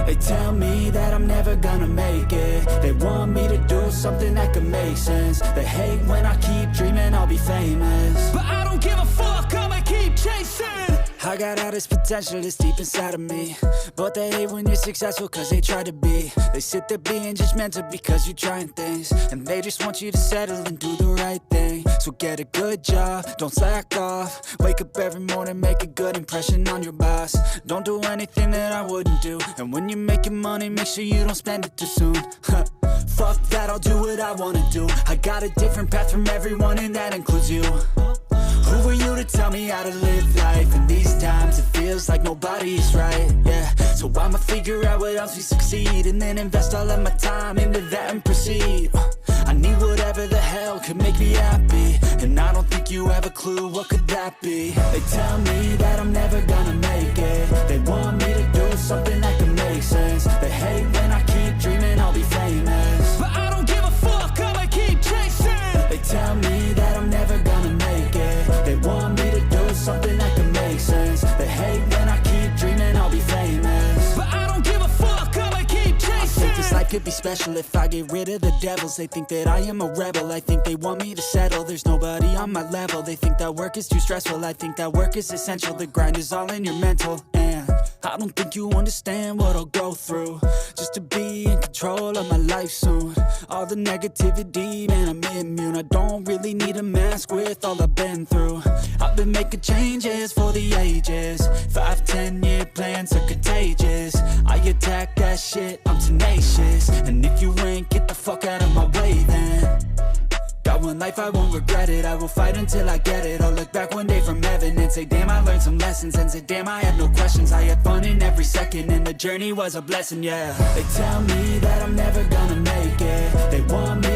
They tell me that I'm never gonna make it. They want me to do something that could make sense. They hate when I keep dreaming I'll be famous, but I don't give a fuck, I'ma keep chasing. I got all this potential that's deep inside of me, but they hate when you're successful cause they try to be. They sit there being judgmental because you're trying things, and they just want you to settle and do the right thing. So get a good job, don't slack off. Wake up every morning, make a good impression on your boss. Don't do anything that I wouldn't do, and when you're making money, make sure you don't spend it too soon. Fuck that, I'll do what I wanna do. I got a different path from everyone, and that includes you. Who are you to tell me how to live life? In these times it feels like nobody's right, yeah. So I'ma figure out what else we succeed, and then invest all of my time into that and proceed. I need whatever the hell could make me happy, and I don't think you have a clue what could that be. They tell me that I'm never gonna make it. They want me to do something that can make sense. They hate when I keep dreaming I'll be famous, but I don't give a fuck, I'ma keep chasing. They tell me that I'm never gonna make it. They want me to do something that can make sense. They hate when I keep dreaming I'll be famous, but I don't give a fuck, I'ma keep chasing. I think this life could be special if I get rid of the devils. They think that I am a rebel, I think they want me to settle. There's nobody on my level, they think that work is too stressful. I think that work is essential, the grind is all in your mental. And I don't think you understand what I'll go through just to be in control of my life soon. All the negativity, man, I'm immune. I don't really need a mask with all I've been through. I've been making changes for the ages. 5-10 year plans are contagious. I attack that shit, I'm tenacious. And if you ain't, get the fuck out of my way then. Got one life, I won't regret it. I will fight until I get it. I'll look back one day from heaven and say, damn, I learned some lessons. And say, damn, I had no questions. I had fun in every second, and the journey was a blessing, yeah. They tell me that I'm never gonna make it. They want me